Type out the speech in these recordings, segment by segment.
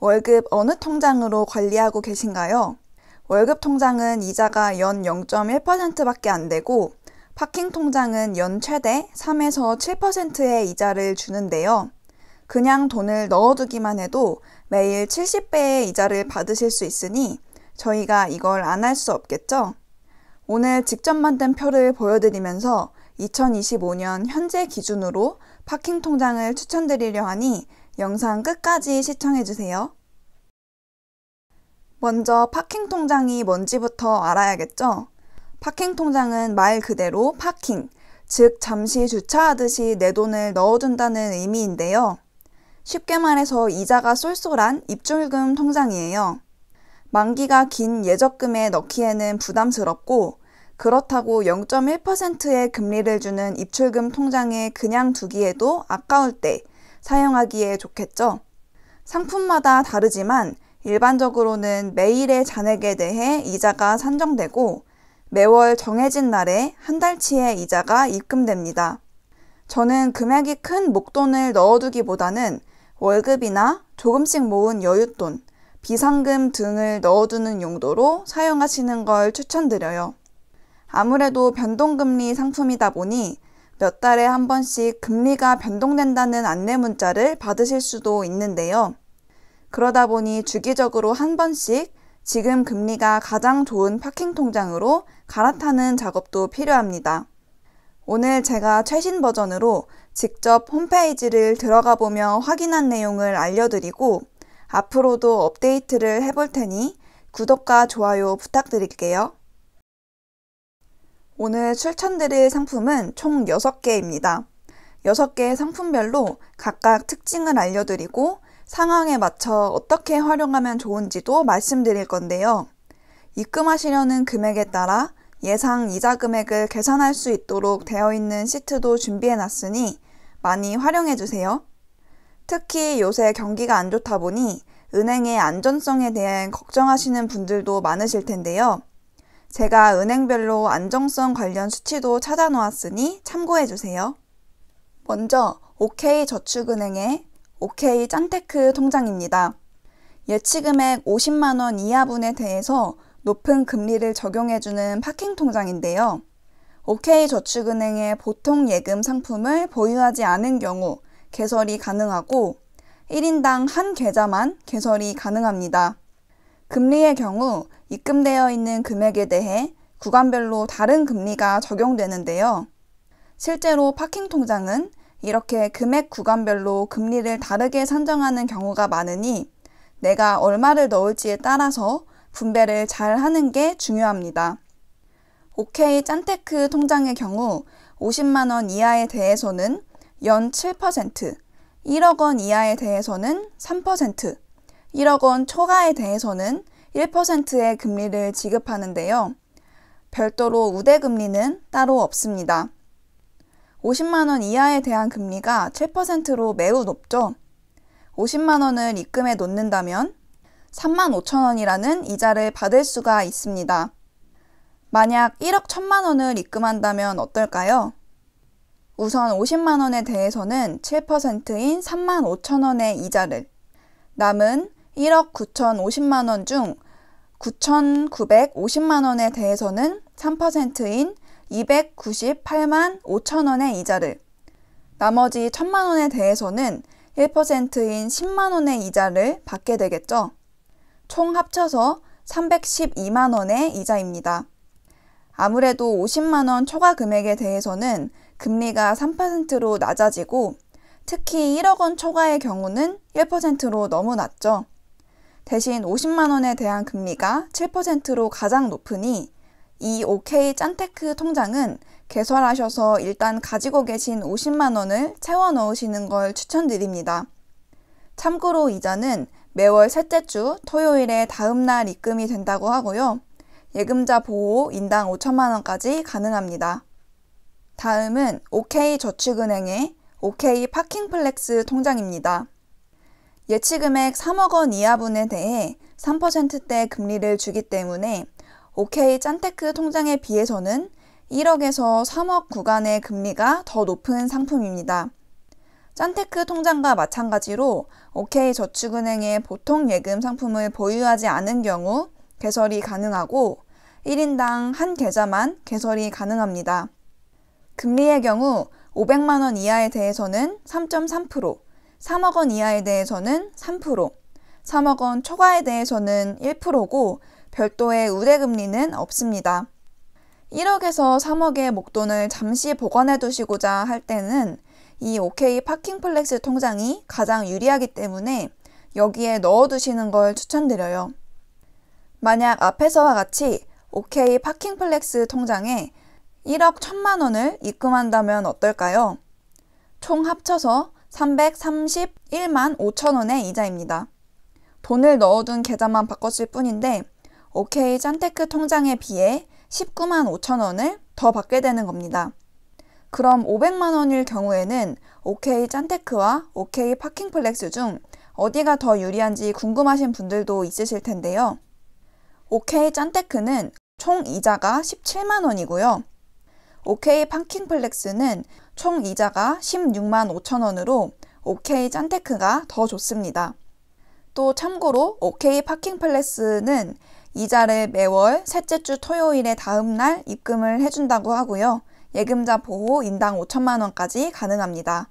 월급 어느 통장으로 관리하고 계신가요? 월급 통장은 이자가 연 0.1%밖에 안 되고 파킹 통장은 연 최대 3에서 7%의 이자를 주는데요. 그냥 돈을 넣어두기만 해도 매일 70배의 이자를 받으실 수 있으니 저희가 이걸 안 할 수 없겠죠? 오늘 직접 만든 표를 보여드리면서 2025년 현재 기준으로 파킹 통장을 추천드리려 하니 영상 끝까지 시청해주세요. 먼저 파킹 통장이 뭔지부터 알아야겠죠? 파킹 통장은 말 그대로 파킹, 즉 잠시 주차하듯이 내 돈을 넣어둔다는 의미인데요. 쉽게 말해서 이자가 쏠쏠한 입출금 통장이에요. 만기가 긴 예적금에 넣기에는 부담스럽고 그렇다고 0.1%의 금리를 주는 입출금 통장에 그냥 두기에도 아까울 때 사용하기에 좋겠죠. 상품마다 다르지만 일반적으로는 매일의 잔액에 대해 이자가 산정되고 매월 정해진 날에 한 달치의 이자가 입금됩니다. 저는 금액이 큰 목돈을 넣어두기보다는 월급이나 조금씩 모은 여윳돈, 비상금 등을 넣어두는 용도로 사용하시는 걸 추천드려요. 아무래도 변동금리 상품이다 보니 몇 달에 한 번씩 금리가 변동된다는 안내 문자를 받으실 수도 있는데요. 그러다 보니 주기적으로 한 번씩 지금 금리가 가장 좋은 파킹 통장으로 갈아타는 작업도 필요합니다. 오늘 제가 최신 버전으로 직접 홈페이지를 들어가 보며 확인한 내용을 알려드리고 앞으로도 업데이트를 해볼 테니 구독과 좋아요 부탁드릴게요. 오늘 추천드릴 상품은 총 6개입니다. 6개의 상품별로 각각 특징을 알려드리고 상황에 맞춰 어떻게 활용하면 좋은지도 말씀드릴 건데요. 입금하시려는 금액에 따라 예상 이자 금액을 계산할 수 있도록 되어 있는 시트도 준비해놨으니 많이 활용해주세요. 특히 요새 경기가 안 좋다 보니 은행의 안전성에 대해 걱정하시는 분들도 많으실 텐데요. 제가 은행별로 안정성 관련 수치도 찾아놓았으니 참고해주세요. 먼저 OK저축은행의 OK짠테크 통장입니다. 예치금액 50만원 이하분에 대해서 높은 금리를 적용해주는 파킹 통장인데요. OK저축은행의 보통 예금 상품을 보유하지 않은 경우 개설이 가능하고 1인당 한 계좌만 개설이 가능합니다. 금리의 경우 입금되어 있는 금액에 대해 구간별로 다른 금리가 적용되는데요. 실제로 파킹 통장은 이렇게 금액 구간별로 금리를 다르게 산정하는 경우가 많으니 내가 얼마를 넣을지에 따라서 분배를 잘 하는 게 중요합니다. OK짠테크 통장의 경우 50만원 이하에 대해서는 연 7%, 1억 원 이하에 대해서는 3%, 1억 원 초과에 대해서는 1%의 금리를 지급하는데요. 별도로 우대금리는 따로 없습니다. 50만원 이하에 대한 금리가 7%로 매우 높죠. 50만원을 입금해 놓는다면 35,000원이라는 이자를 받을 수가 있습니다. 만약 1억 1,000만원을 입금한다면 어떨까요? 우선 50만원에 대해서는 7%인 35,000원의 이자를, 남은 1억 9,050만원 중 9,950만원에 대해서는 3%인 298만 5천원의 이자를, 나머지 1,000만원에 대해서는 1%인 10만원의 이자를 받게 되겠죠. 총 합쳐서 312만원의 이자입니다. 아무래도 50만원 초과 금액에 대해서는 금리가 3%로 낮아지고 특히 1억 원 초과의 경우는 1%로 너무 낮죠. 대신 50만원에 대한 금리가 7%로 가장 높으니 이 OK짠테크 통장은 개설하셔서 일단 가지고 계신 50만원을 채워 넣으시는 걸 추천드립니다. 참고로 이자는 매월 셋째 주 토요일에 다음날 입금이 된다고 하고요. 예금자 보호 인당 5천만원까지 가능합니다. 다음은 OK저축은행의 OK파킹플렉스 통장입니다. 예치금액 3억 원 이하분에 대해 3%대 금리를 주기 때문에 OK짠테크 통장에 비해서는 1억에서 3억 구간의 금리가 더 높은 상품입니다. 짠테크 통장과 마찬가지로 OK저축은행의 보통 예금 상품을 보유하지 않은 경우 개설이 가능하고 1인당 한 계좌만 개설이 가능합니다. 금리의 경우 500만 원 이하에 대해서는 3.3%, 3억 원 이하에 대해서는 3%, 3억 원 초과에 대해서는 1%고 별도의 우대금리는 없습니다. 1억에서 3억의 목돈을 잠시 보관해 두시고자 할 때는 이 OK 파킹플렉스 통장이 가장 유리하기 때문에 여기에 넣어두시는 걸 추천드려요. 만약 앞에서와 같이 OK 파킹플렉스 통장에 1억 1천만 원을 입금한다면 어떨까요? 총 합쳐서 331만 5천 원의 이자입니다. 돈을 넣어둔 계좌만 바꿨을 뿐인데 OK 짠테크 통장에 비해 19만 5천 원을 더 받게 되는 겁니다. 그럼 500만 원일 경우에는 OK 짠테크와 OK 파킹플렉스 중 어디가 더 유리한지 궁금하신 분들도 있으실 텐데요. OK 짠테크는 총 이자가 17만 원이고요. OK 파킹플렉스는 총 이자가 16만 5천 원으로 OK 짠테크가 더 좋습니다. 또 참고로 OK 파킹플렉스는 이자를 매월 셋째 주 토요일의 다음 날 입금을 해준다고 하고요. 예금자 보호 인당 5천만 원까지 가능합니다.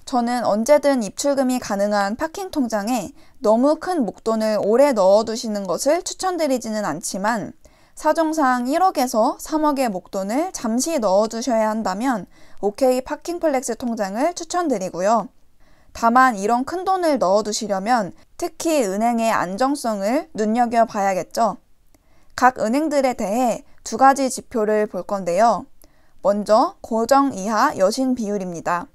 저는 언제든 입출금이 가능한 파킹 통장에 너무 큰 목돈을 오래 넣어두시는 것을 추천드리지는 않지만 사정상 1억에서 3억의 목돈을 잠시 넣어두셔야 한다면 OK 파킹플렉스 통장을 추천드리고요. 다만 이런 큰 돈을 넣어두시려면 특히 은행의 안정성을 눈여겨봐야겠죠. 각 은행들에 대해 두 가지 지표를 볼 건데요. 먼저 고정 이하 여신 비율입니다.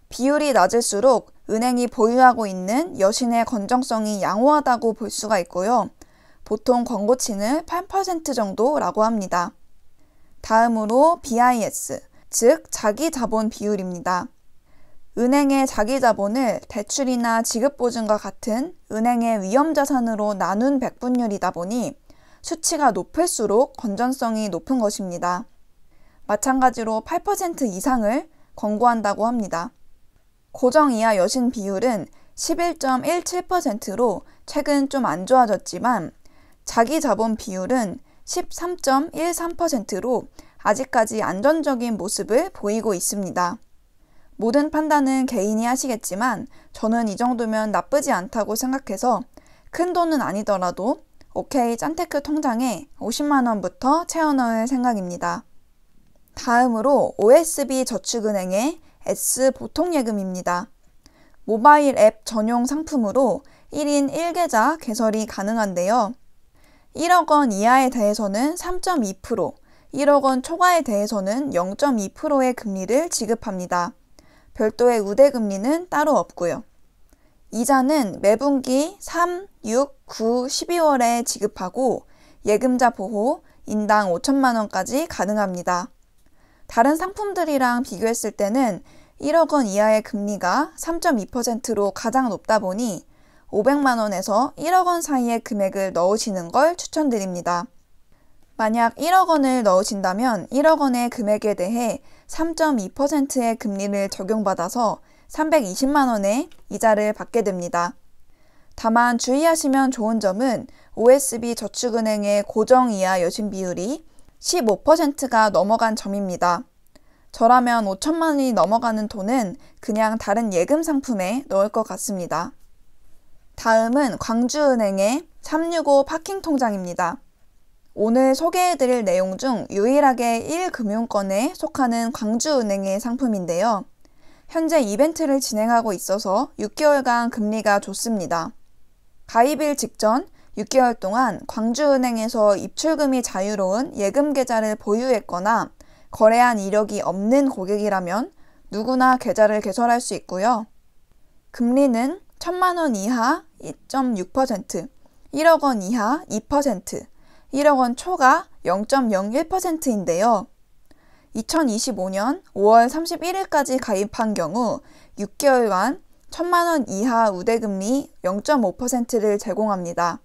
비율이 낮을수록 은행이 보유하고 있는 여신의 건정성이 양호하다고 볼 수가 있고요. 보통 권고치는 8% 정도라고 합니다. 다음으로 BIS, 즉 자기자본 비율입니다. 은행의 자기자본을 대출이나 지급보증과 같은 은행의 위험자산으로 나눈 백분율이다 보니 수치가 높을수록 건전성이 높은 것입니다. 마찬가지로 8% 이상을 권고한다고 합니다. 고정 이하 여신 비율은 11.17%로 최근 좀 안 좋아졌지만 자기자본 비율은 13.13%로 아직까지 안정적인 모습을 보이고 있습니다. 모든 판단은 개인이 하시겠지만 저는 이 정도면 나쁘지 않다고 생각해서 큰 돈은 아니더라도 OK 짠테크 통장에 50만 원부터 채워넣을 생각입니다. 다음으로 OSB 저축은행의 S 보통예금입니다. 모바일 앱 전용 상품으로 1인 1계좌 개설이 가능한데요. 1억 원 이하에 대해서는 3.2%, 1억 원 초과에 대해서는 0.2%의 금리를 지급합니다. 별도의 우대금리는 따로 없고요. 이자는 매분기 3, 6, 9, 12월에 지급하고 예금자 보호 인당 5천만 원까지 가능합니다. 다른 상품들이랑 비교했을 때는 1억 원 이하의 금리가 3.2%로 가장 높다 보니 500만 원에서 1억 원 사이의 금액을 넣으시는 걸 추천드립니다. 만약 1억 원을 넣으신다면 1억 원의 금액에 대해 3.2%의 금리를 적용받아서 320만 원의 이자를 받게 됩니다. 다만 주의하시면 좋은 점은 OSB 저축은행의 고정 이하 여신 비율이 15%가 넘어간 점입니다. 저라면 5천만 원이 넘어가는 돈은 그냥 다른 예금 상품에 넣을 것 같습니다. 다음은 광주은행의 365 파킹 통장입니다. 오늘 소개해드릴 내용 중 유일하게 1금융권에 속하는 광주은행의 상품인데요. 현재 이벤트를 진행하고 있어서 6개월간 금리가 좋습니다. 가입일 직전 6개월 동안 광주은행에서 입출금이 자유로운 예금 계좌를 보유했거나 거래한 이력이 없는 고객이라면 누구나 계좌를 개설할 수 있고요. 금리는 1천만 원 이하 2.6%, 1억 원 이하 2%, 1억 원 초과 0.01%인데요. 2025년 5월 31일까지 가입한 경우 6개월간 1천만 원 이하 우대금리 0.5%를 제공합니다.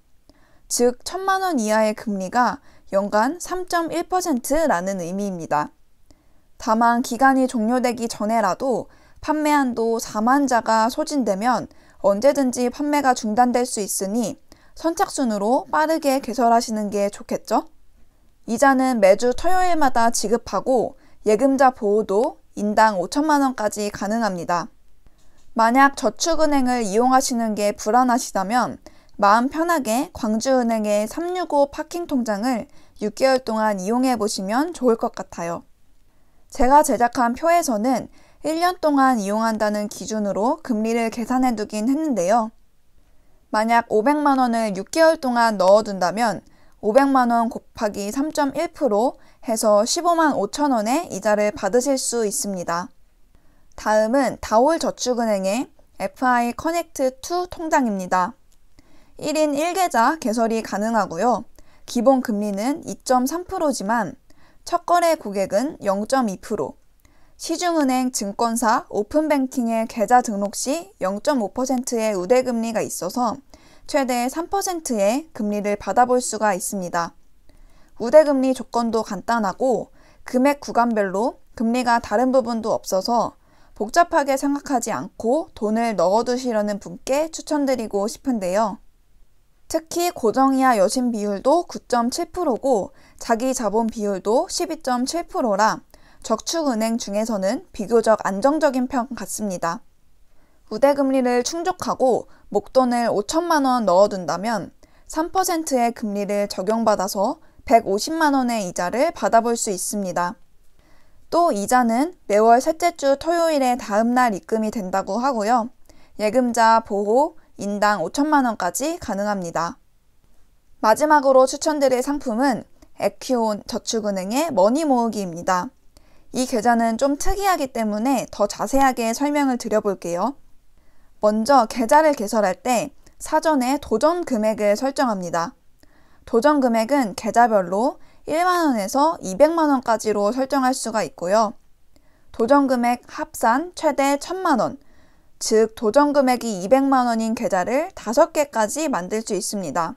즉 1천만 원 이하의 금리가 연간 3.1%라는 의미입니다. 다만 기간이 종료되기 전에라도 판매한도 4만 자가 소진되면 언제든지 판매가 중단될 수 있으니 선착순으로 빠르게 개설하시는 게 좋겠죠? 이자는 매주 토요일마다 지급하고 예금자 보호도 인당 5천만 원까지 가능합니다. 만약 저축은행을 이용하시는 게 불안하시다면 마음 편하게 광주은행의 365 파킹 통장을 6개월 동안 이용해 보시면 좋을 것 같아요. 제가 제작한 표에서는 1년 동안 이용한다는 기준으로 금리를 계산해 두긴 했는데요. 만약 500만 원을 6개월 동안 넣어둔다면 500만 원 곱하기 3.1% 해서 15만 5천 원의 이자를 받으실 수 있습니다. 다음은 다올저축은행의 FI 커넥트 2 통장입니다. 1인 1계좌 개설이 가능하고요. 기본 금리는 2.3%지만 첫 거래 고객은 0.2%, 시중은행, 증권사, 오픈뱅킹의 계좌 등록 시 0.5%의 우대금리가 있어서 최대 3%의 금리를 받아볼 수가 있습니다. 우대금리 조건도 간단하고 금액 구간별로 금리가 다른 부분도 없어서 복잡하게 생각하지 않고 돈을 넣어두시려는 분께 추천드리고 싶은데요. 특히 고정이하 여신 비율도 9.7%고 자기 자본 비율도 12.7%라 저축은행 중에서는 비교적 안정적인 편 같습니다. 우대금리를 충족하고 목돈을 5천만 원 넣어둔다면 3%의 금리를 적용받아서 150만 원의 이자를 받아볼 수 있습니다. 또 이자는 매월 셋째 주 토요일의 다음 날 입금이 된다고 하고요. 예금자 보호 인당 5천만 원까지 가능합니다. 마지막으로 추천드릴 상품은 에퀴온 저축은행의 머니 모으기입니다. 이 계좌는 좀 특이하기 때문에 더 자세하게 설명을 드려볼게요. 먼저 계좌를 개설할 때 사전에 도전 금액을 설정합니다. 도전 금액은 계좌별로 1만 원에서 200만 원까지로 설정할 수가 있고요. 도전 금액 합산 최대 1,000만 원, 즉 도전 금액이 200만 원인 계좌를 5개까지 만들 수 있습니다.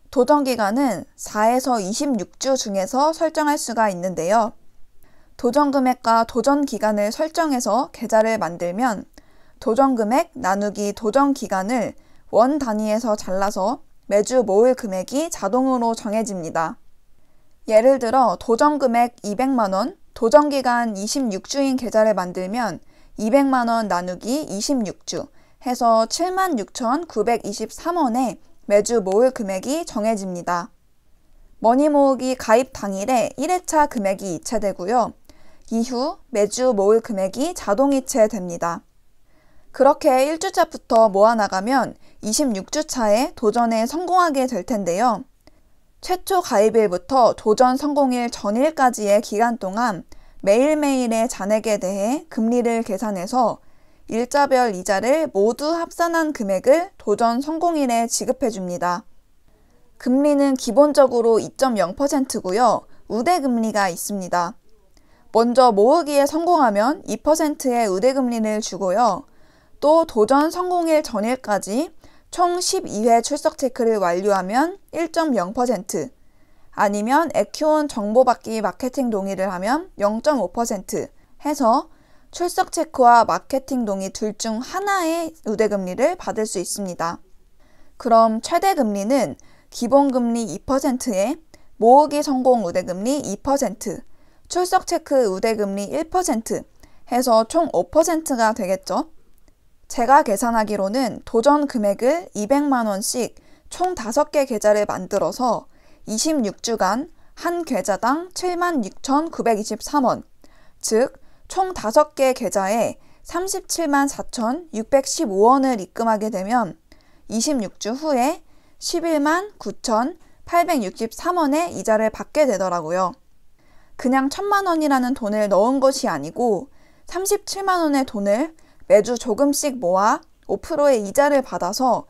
도전 기간은 4에서 26주 중에서 설정할 수가 있는데요. 도전 금액과 도전 기간을 설정해서 계좌를 만들면 도전 금액 나누기 도전 기간을 원 단위에서 잘라서 매주 모을 금액이 자동으로 정해집니다. 예를 들어 도전 금액 200만 원, 도전 기간 26주인 계좌를 만들면 200만 원 나누기 26주 해서 76,923원에 매주 모을 금액이 정해집니다. 머니 모으기 가입 당일에 1회차 금액이 이체되고요. 이후 매주 모을 금액이 자동 이체됩니다. 그렇게 1주차부터 모아나가면 26주차에 도전에 성공하게 될 텐데요. 최초 가입일부터 도전 성공일 전일까지의 기간 동안 매일매일의 잔액에 대해 금리를 계산해서 일자별 이자를 모두 합산한 금액을 도전 성공일에 지급해줍니다. 금리는 기본적으로 2.0%고요. 우대금리가 있습니다. 먼저 모으기에 성공하면 2%의 우대금리를 주고요. 또 도전 성공일 전일까지 총 12회 출석 체크를 완료하면 1.0%, 아니면 에퀴온 정보받기 마케팅 동의를 하면 0.5% 해서 출석 체크와 마케팅 동의 둘 중 하나의 우대금리를 받을 수 있습니다. 그럼 최대 금리는 기본금리 2%에 모으기 성공 우대금리 2%, 출석 체크 우대금리 1% 해서 총 5%가 되겠죠? 제가 계산하기로는 도전 금액을 200만 원씩 총 5개 계좌를 만들어서 26주간 한 계좌당 76,923원, 즉 총 5개 계좌에 37만 4,615원을 입금하게 되면 26주 후에 11만 9,863원의 이자를 받게 되더라고요. 그냥 1,000만 원이라는 돈을 넣은 것이 아니고 37만 원의 돈을 매주 조금씩 모아 5%의 이자를 받아서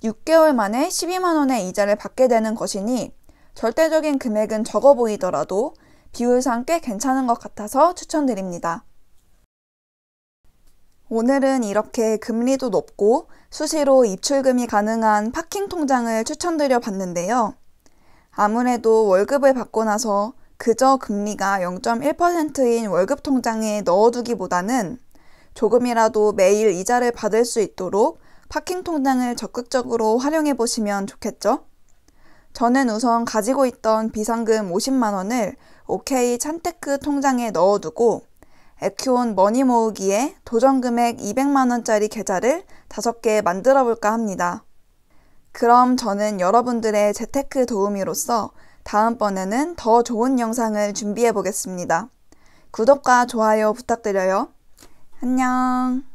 6개월 만에 12만 원의 이자를 받게 되는 것이니 절대적인 금액은 적어 보이더라도 비율상 꽤 괜찮은 것 같아서 추천드립니다. 오늘은 이렇게 금리도 높고 수시로 입출금이 가능한 파킹 통장을 추천드려 봤는데요. 아무래도 월급을 받고 나서 그저 금리가 0.1%인 월급 통장에 넣어두기보다는 조금이라도 매일 이자를 받을 수 있도록 파킹 통장을 적극적으로 활용해 보시면 좋겠죠? 저는 우선 가지고 있던 비상금 50만 원을 OK 찬테크 통장에 넣어두고 에큐온 머니 모으기에 도전 금액 200만 원짜리 계좌를 5개 만들어 볼까 합니다. 그럼 저는 여러분들의 재테크 도우미로서 다음번에는 더 좋은 영상을 준비해 보겠습니다. 구독과 좋아요 부탁드려요. 안녕.